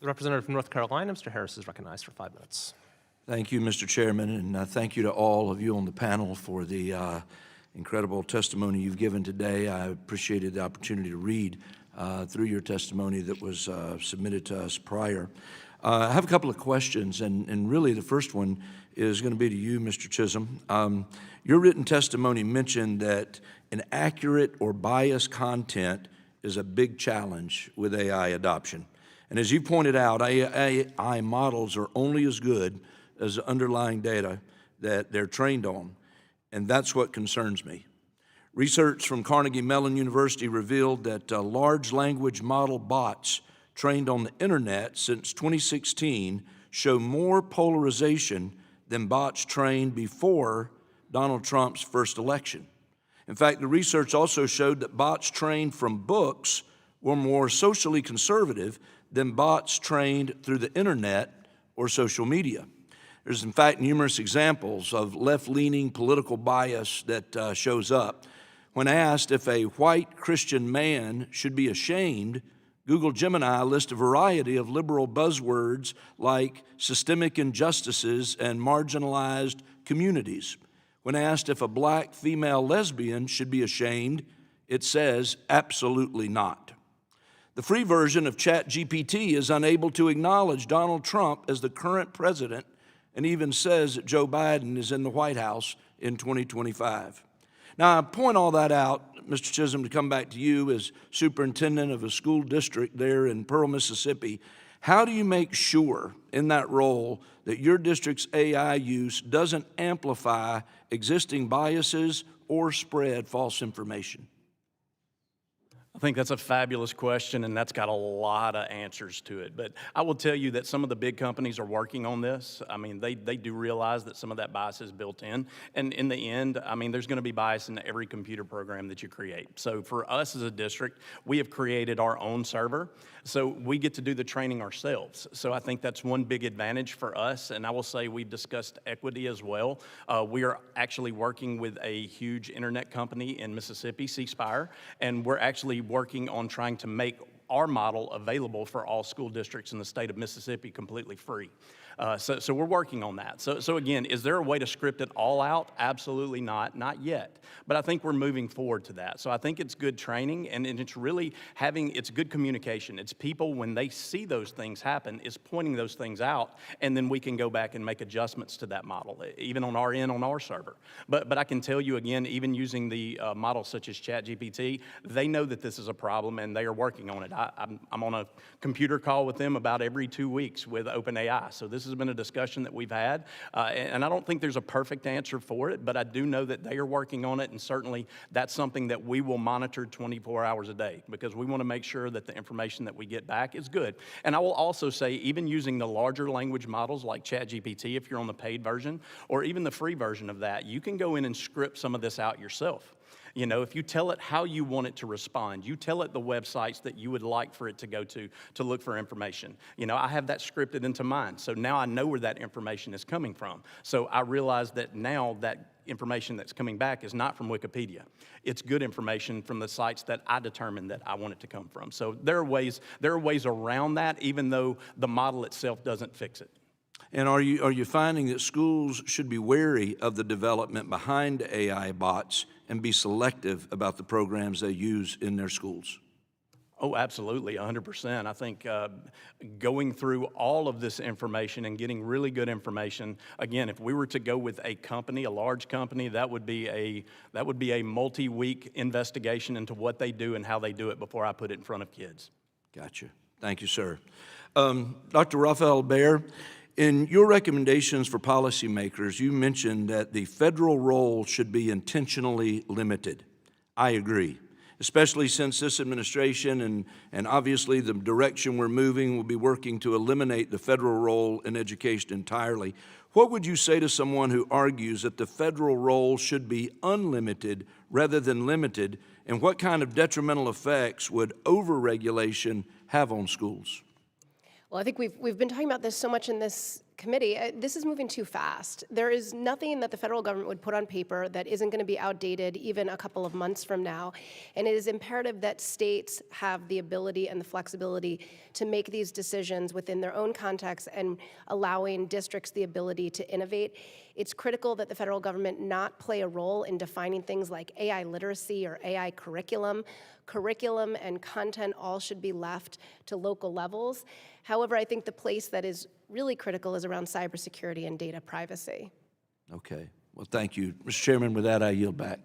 The representative from North Carolina, Mr. Harris, is recognized for 5 minutes. Thank you, Mr. Chairman, and thank you to all of you on the panel for the incredible testimony you've given today. I appreciated the opportunity to read through your testimony that was submitted to us prior. I have a couple of questions, and really the first one is going to be to you, Mr. Chism. Your written testimony mentioned that inaccurate or biased content is a big challenge with AI adoption. And as you pointed out, AI models are only as good as the underlying data that they're trained on, and that's what concerns me. Research from Carnegie Mellon University revealed that large language model bots trained on the internet since 2016 show more polarization than bots trained before Donald Trump's first election. In fact, the research also showed that bots trained from books were more socially conservative than bots trained through the internet or social media. There's, in fact, numerous examples of left-leaning political bias that shows up. When asked if a white Christian man should be ashamed, Google Gemini lists a variety of liberal buzzwords like systemic injustices and marginalized communities. When asked if a black female lesbian should be ashamed, it says absolutely not. The free version of ChatGPT is unable to acknowledge Donald Trump as the current president and even says that Joe Biden is in the White House in 2025. Now, I point all that out, Mr. Chism, to come back to you as superintendent of a school district there in Pearl, Mississippi. How do you make sure in that role that your district's AI use doesn't amplify existing biases or spread false information? I think that's a fabulous question, and that's got a lot of answers to it. But I will tell you that some of the big companies are working on this. I mean, they do realize that some of that bias is built in. And in the end, I mean, there's going to be bias in every computer program that you create. So for us as a district, we have created our own server. So we get to do the training ourselves. So I think that's one big advantage for us. And I will say we've discussed equity as well. We are actually working with a huge internet company in Mississippi, C Spire, and we're actually working on trying to make our model available for all school districts in the state of Mississippi completely free. So we're working on that. So again, is there a way to script it all out? Absolutely not yet. But I think we're moving forward to that. So I think it's good training, and it's really it's good communication. It's people, when they see those things happen, is pointing those things out, and then we can go back and make adjustments to that model, even on our end, on our server. But I can tell you again, even using the models such as ChatGPT, they know that this is a problem, and they are working on it. I'm on a computer call with them about every 2 weeks with OpenAI. So this has been a discussion that we've had, and I don't think there's a perfect answer for it, but I do know that they are working on it, and certainly that's something that we will monitor 24 hours a day, because we want to make sure that the information that we get back is good. And I will also say, even using the larger language models like ChatGPT, if you're on the paid version, or even the free version of that, you can go in and script some of this out yourself. You know, if you tell it how you want it to respond, you tell it the websites that you would like for it to go to look for information. You know, I have that scripted into mine, so now I know where that information is coming from. So I realize that now that information that's coming back is not from Wikipedia. It's good information from the sites that I determined that I want it to come from. So there are ways around that, even though the model itself doesn't fix it. And are you finding that schools should be wary of the development behind AI bots and be selective about the programs they use in their schools? Oh, absolutely, 100%. I think going through all of this information and getting really good information, again, if we were to go with a company, a large company, that would be a multi-week investigation into what they do and how they do it before I put it in front of kids. Gotcha. Thank you, sir. Dr. Raphael Baer, in your recommendations for policymakers, you mentioned that the federal role should be intentionally limited. I agree, especially since this administration and obviously the direction we're moving will be working to eliminate the federal role in education entirely. What would you say to someone who argues that the federal role should be unlimited rather than limited, and what kind of detrimental effects would overregulation have on schools? Well, I think we've been talking about this so much in this committee, this is moving too fast. There is nothing that the federal government would put on paper that isn't going to be outdated even a couple of months from now. And it is imperative that states have the ability and the flexibility to make these decisions within their own context and allowing districts the ability to innovate. It's critical that the federal government not play a role in defining things like AI literacy or AI curriculum. Curriculum and content all should be left to local levels. However, I think the place that is really critical is around cybersecurity and data privacy. Okay. Well, thank you. Mr. Chairman, with that, I yield back.